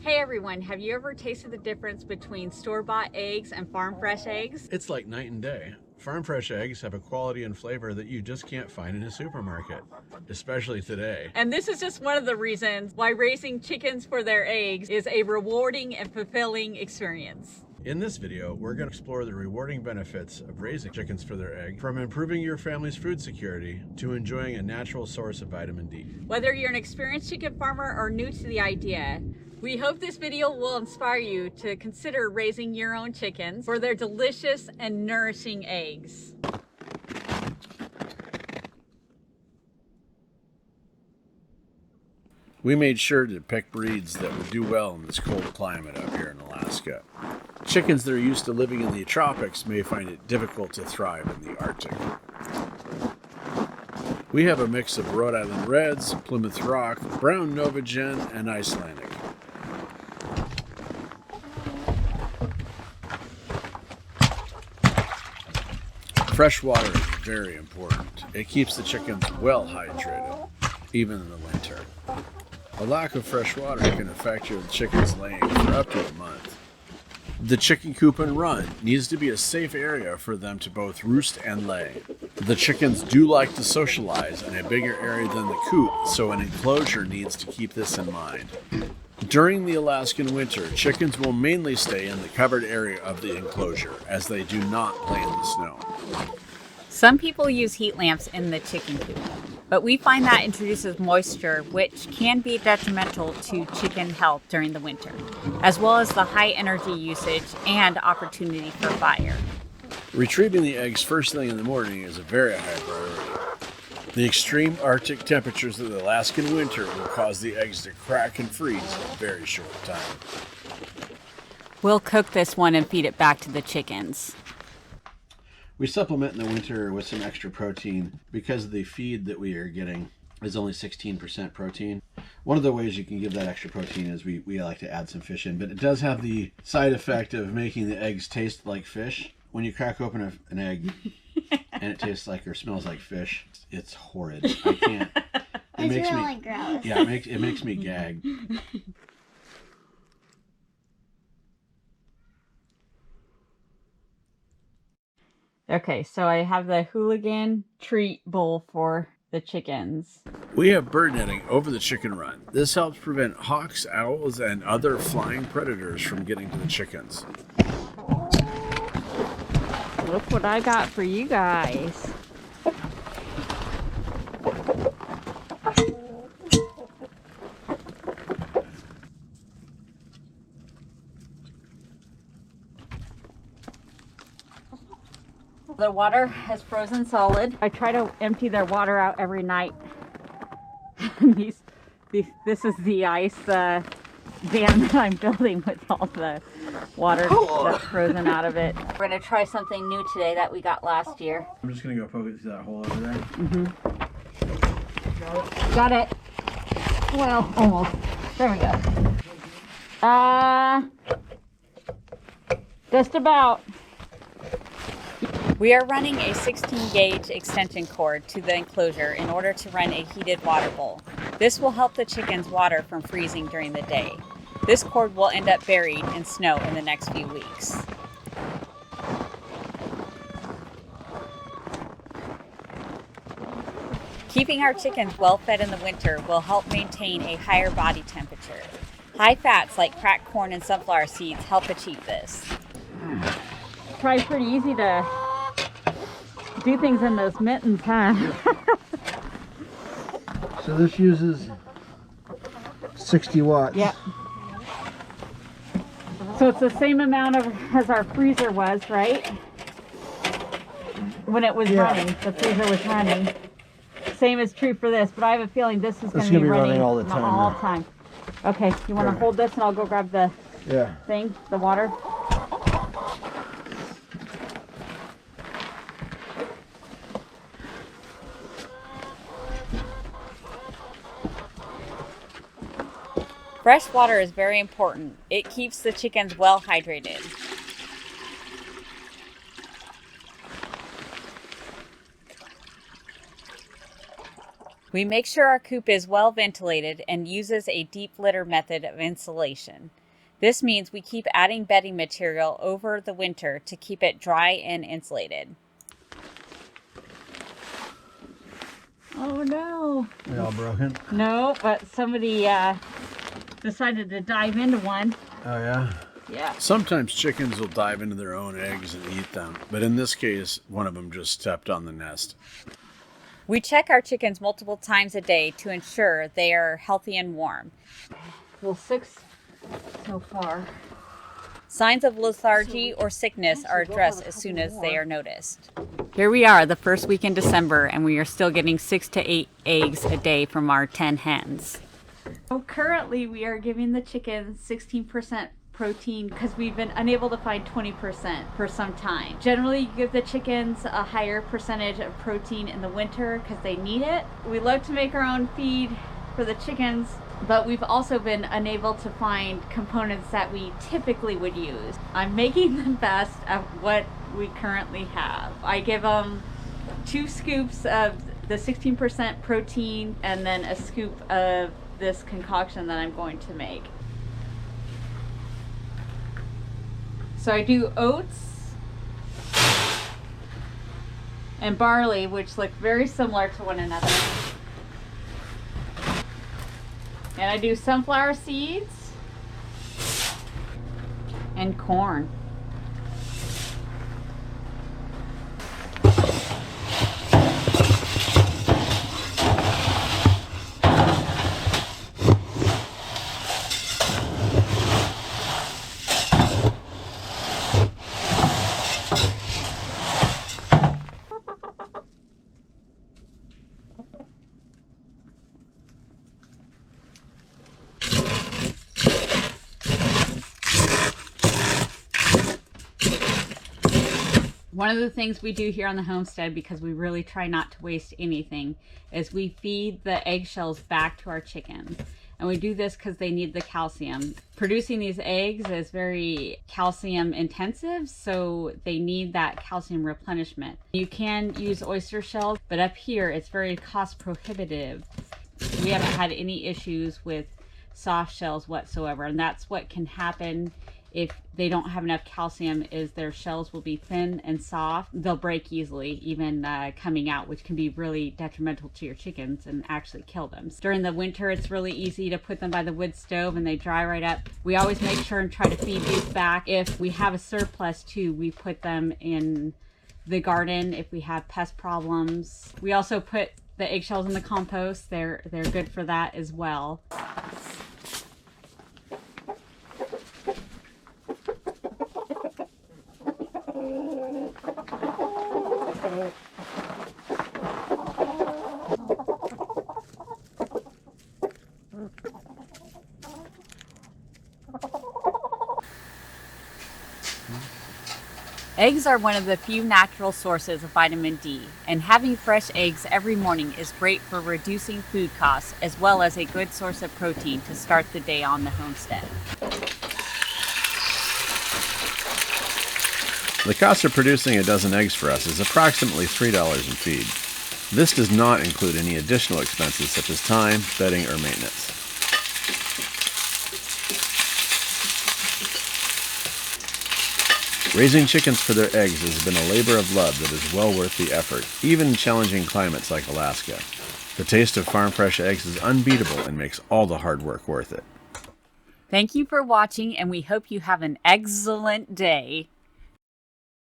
Hey everyone, have you ever tasted the difference between store-bought eggs and farm fresh eggs? It's like night and day. Farm fresh eggs have a quality and flavor that you just can't find in a supermarket, especially today. And this is just one of the reasons why raising chickens for their eggs is a rewarding and fulfilling experience. In this video, we're going to explore the rewarding benefits of raising chickens for their egg, from improving your family's food security to enjoying a natural source of vitamin D. Whether you're an experienced chicken farmer or new to the idea, we hope this video will inspire you to consider raising your own chickens for their delicious and nourishing eggs. We made sure to pick breeds that would do well in this cold climate up here in Alaska. Chickens that are used to living in the tropics may find it difficult to thrive in the Arctic. We have a mix of Rhode Island Reds, Plymouth Rock, Brown Novagen, and Icelandic. Fresh water is very important. It keeps the chickens well hydrated, even in the winter. A lack of fresh water can affect your chickens laying for up to a month. The chicken coop and run needs to be a safe area for them to both roost and lay. The chickens do like to socialize in a bigger area than the coop, so an enclosure needs to keep this in mind. During the Alaskan winter, chickens will mainly stay in the covered area of the enclosure, as they do not play in the snow. Some people use heat lamps in the chicken coop, but we find that introduces moisture, which can be detrimental to chicken health during the winter, as well as the high energy usage and opportunity for fire. Retrieving the eggs first thing in the morning is a very high priority. The extreme Arctic temperatures of the Alaskan winter will cause the eggs to crack and freeze in a very short time. We'll cook this one and feed it back to the chickens. We supplement in the winter with some extra protein because the feed that we are getting is only 16% protein. One of the ways you can give that extra protein is we like to add some fish in, but it does have the side effect of making the eggs taste like fish. When you crack open an egg and it tastes like or smells like fish, it's horrid. I can't. It makes really me gross. Yeah, it makes me gag. Okay, so I have the hooligan treat bowl for the chickens. We have bird netting over the chicken run. This helps prevent hawks, owls, and other flying predators from getting to the chickens. Look what I got for you guys. The water has frozen solid. I try to empty their water out every night. This is the ice dam that I'm building with all the water that's frozen out of it. We're gonna try something new today that we got last year. I'm just gonna go poke it through that hole over there. Got it. Well, almost. There we go. Just about. We are running a 16 gauge extension cord to the enclosure in order to run a heated water bowl. This will help the chickens' water from freezing during the day. This cord will end up buried in snow in the next few weeks. Keeping our chickens well fed in the winter will help maintain a higher body temperature. High fats like cracked corn and sunflower seeds help achieve this. It's probably pretty easy to do things in those mittens, huh? So this uses 60 watts. Yep. So it's the same amount as our freezer was, right? When it was running, the freezer was running. Same is true for this, but I have a feeling this is going to be running all the time. All the time. Okay, you want to hold this and I'll go grab the thing, the water? Fresh water is very important. It keeps the chickens well hydrated. We make sure our coop is well ventilated and uses a deep litter method of insulation. This means we keep adding bedding material over the winter to keep it dry and insulated. Oh no! They all broken? No, but somebody decided to dive into one. Oh yeah? Yeah. Sometimes chickens will dive into their own eggs and eat them, but in this case, one of them just stepped on the nest. We check our chickens multiple times a day to ensure they are healthy and warm. Well, 6 so far. Signs of lethargy or sickness are addressed as soon as they are noticed. Here we are, the first week in December, and we are still getting 6 to 8 eggs a day from our 10 hens. So currently, we are giving the chickens 16% protein because we've been unable to find 20% for some time. Generally, you give the chickens a higher percentage of protein in the winter because they need it. We love to make our own feed for the chickens, but we've also been unable to find components that we typically would use. I'm making the best of what we currently have. I give them 2 scoops of the 16% protein and then a scoop of this concoction that I'm going to make. So I do oats and barley, which look very similar to one another. And I do sunflower seeds and corn. One of the things we do here on the homestead, because we really try not to waste anything, is we feed the eggshells back to our chickens. And we do this because they need the calcium. Producing these eggs is very calcium intensive, so they need that calcium replenishment. You can use oyster shells, but up here it's very cost prohibitive. We haven't had any issues with soft shells whatsoever, and that's what can happen if they don't have enough calcium, is their shells will be thin and soft. They'll break easily, even coming out, which can be really detrimental to your chickens and actually kill them. During the winter, it's really easy to put them by the wood stove and they dry right up. We always make sure and try to feed these back. If we have a surplus too, we put them in the garden if we have pest problems. We also put the eggshells in the compost. They're good for that as well. Eggs are one of the few natural sources of vitamin D, and having fresh eggs every morning is great for reducing food costs, as well as a good source of protein to start the day on the homestead. The cost of producing a dozen eggs for us is approximately $3 in feed. This does not include any additional expenses such as time, bedding, or maintenance. Raising chickens for their eggs has been a labor of love that is well worth the effort, even in challenging climates like Alaska. The taste of farm fresh eggs is unbeatable and makes all the hard work worth it. Thank you for watching, and we hope you have an excellent day.